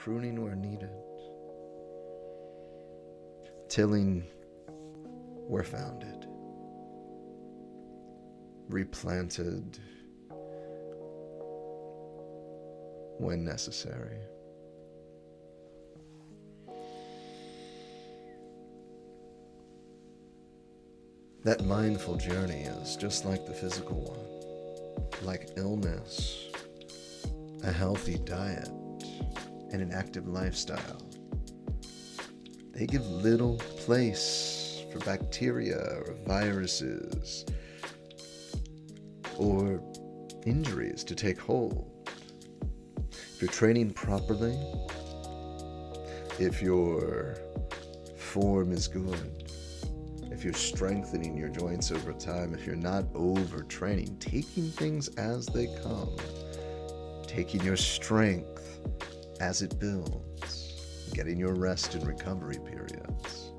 pruning where needed, tilling where founded, replanted when necessary. That mindful journey is just like the physical one, like illness, a healthy diet, and an active lifestyle. They give little place for bacteria or viruses or injuries to take hold. If you're training properly, if your form is good, if you're strengthening your joints over time, if you're not overtraining, taking things as they come, taking your strength as it builds, getting your rest and recovery periods.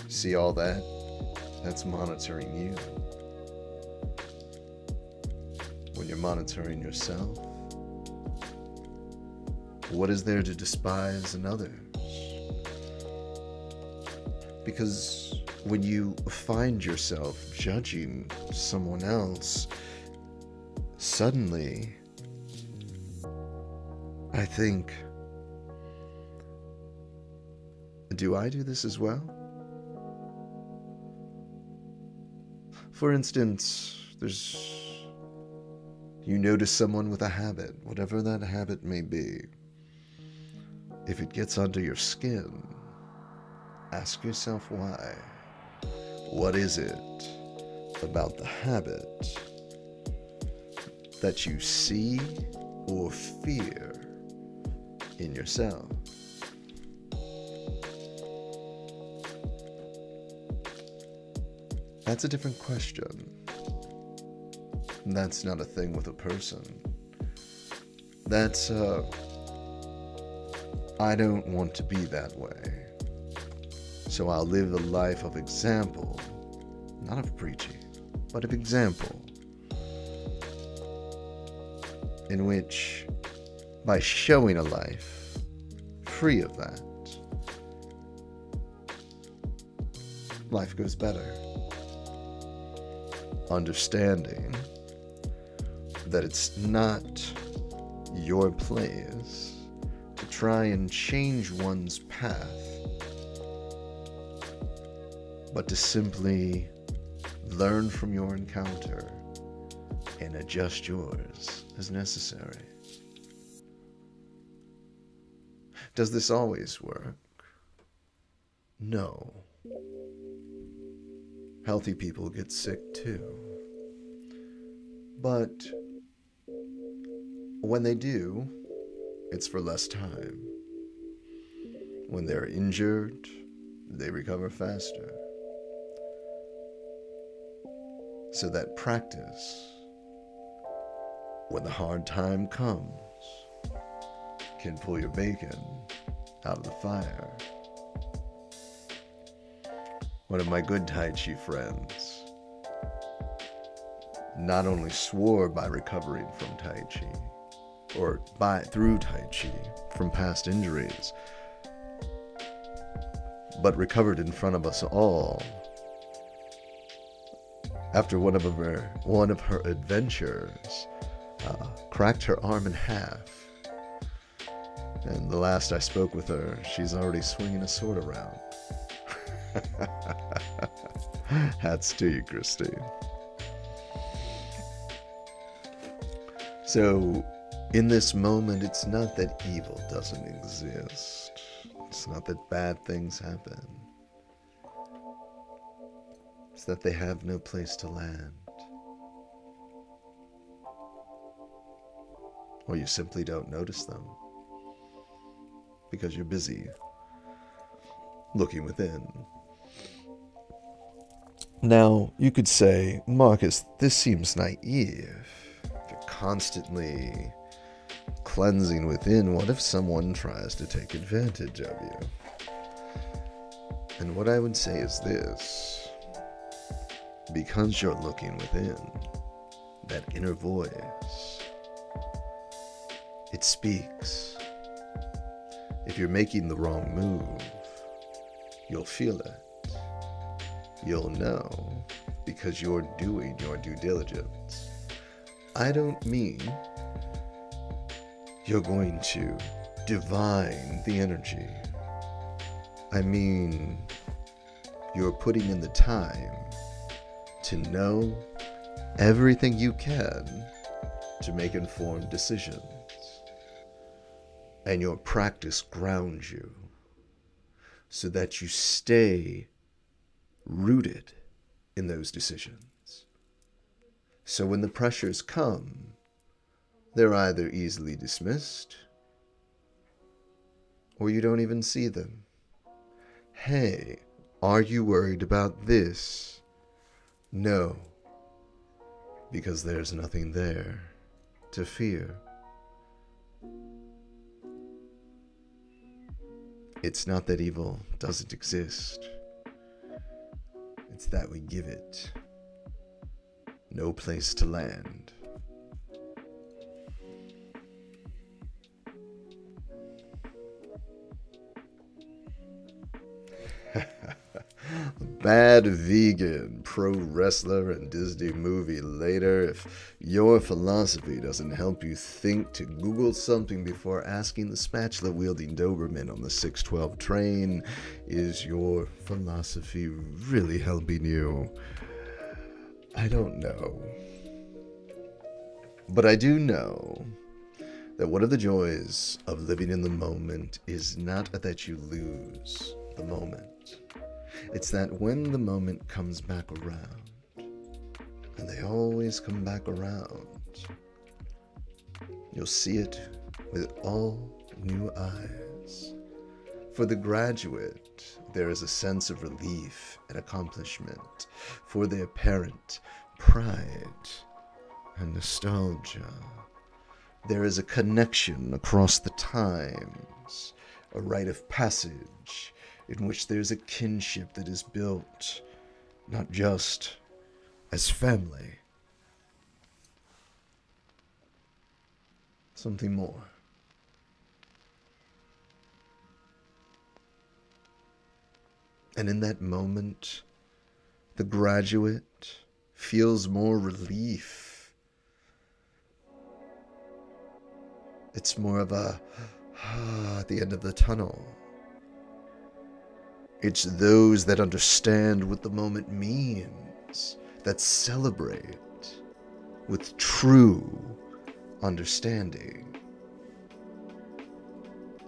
See all that? That's monitoring you. When you're monitoring yourself, what is there to despise in others? Because when you find yourself judging someone else, suddenly, I think, do I do this as well? For instance, you notice someone with a habit, whatever that habit may be. If it gets under your skin, ask yourself why. What is it about the habit that you see or fear in yourself? That's a different question. That's not a thing with a person. That's I don't want to be that way. So I'll live a life of example, not of preaching, but of example, in which, by showing a life free of that, life goes better. Understanding that it's not your place to try and change one's path, but to simply learn from your encounter and adjust yours as necessary. Does this always work? No. Healthy people get sick too. But when they do, it's for less time. When they're injured, they recover faster. So that practice, when the hard time comes, can pull your bacon out of the fire. One of my good Tai Chi friends not only swore by recovering from Tai Chi, or through Tai Chi from past injuries, but recovered in front of us all after one of her adventures, cracked her arm in half. And the last I spoke with her, she's already swinging a sword around. Hats to you, Christine. So, in this moment, it's not that evil doesn't exist. It's not that bad things happen. It's that they have no place to land. Or you simply don't notice them because you're busy looking within. Now, you could say, Marcus, this seems naive. If you're constantly cleansing within, what if someone tries to take advantage of you? And what I would say is this: because you're looking within, that inner voice It speaks. If you're making the wrong move, you'll feel it. You'll know because you're doing your due diligence. I don't mean you're going to divine the energy. I mean you're putting in the time to know everything you can to make informed decisions. And your practice grounds you so that you stay rooted in those decisions. So when the pressures come, they're either easily dismissed or you don't even see them. Hey, are you worried about this? No, because there's nothing there to fear. It's not that evil doesn't exist. It's that we give it no place to land. Bad vegan, pro wrestler, and Disney movie later. If your philosophy doesn't help you think to Google something before asking the spatula-wielding Doberman on the 612 train, is your philosophy really helping you? I don't know. But I do know that one of the joys of living in the moment is not that you lose the moment. It's that when the moment comes back around, and they always come back around, you'll see it with all new eyes. For the graduate, there is a sense of relief and accomplishment. For their parent, pride and nostalgia. There is a connection across the times, a rite of passage, in which there's a kinship that is built, not just as family, something more. And in that moment, the graduate feels more relief. It's more of a at the end of the tunnel. It's those that understand what the moment means, that celebrate with true understanding,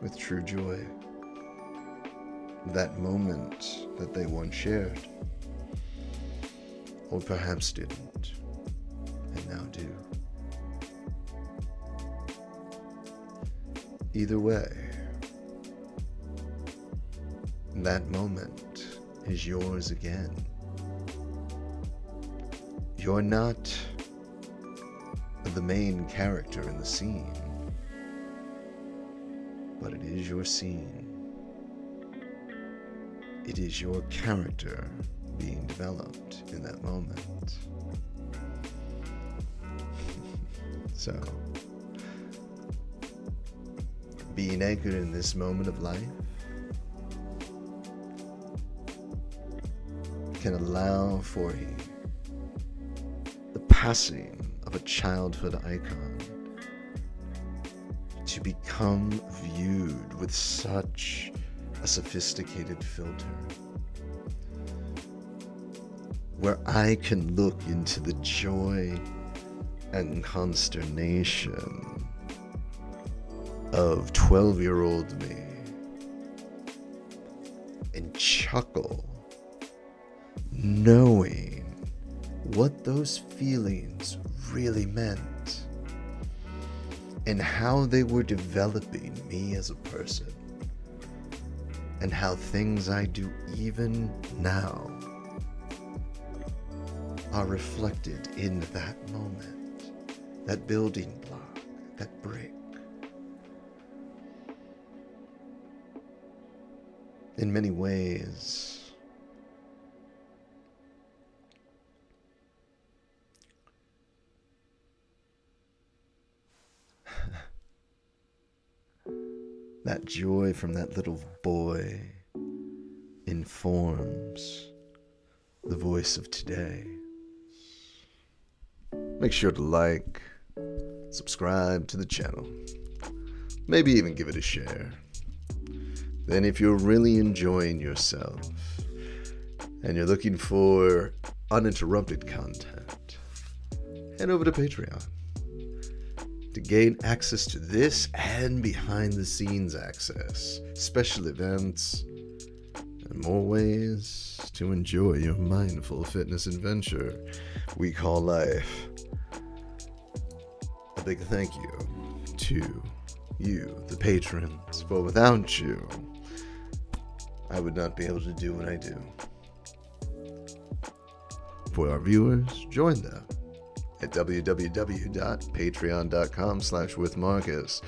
with true joy. That moment that they once shared, or perhaps didn't, and now do. Either way, that moment is yours again. You're not the main character in the scene, but it is your scene. It is your character being developed in that moment. So, being anchored in this moment of life can allow for the passing of a childhood icon to become viewed with such a sophisticated filter, where I can look into the joy and consternation of 12-year-old me and chuckle, knowing what those feelings really meant and how they were developing me as a person, and how things I do even now are reflected in that moment, that building block, that brick. In many ways, that joy from that little boy informs the voice of today. Make sure to like, subscribe to the channel, maybe even give it a share. Then if you're really enjoying yourself and you're looking for uninterrupted content, head over to Patreon to gain access to this and behind the scenes access, special events, and more ways to enjoy your mindful fitness adventure we call life. A big thank you to you, the patrons, for without you, I would not be able to do what I do. For our viewers, join them at www.patreon.com/withmarcus.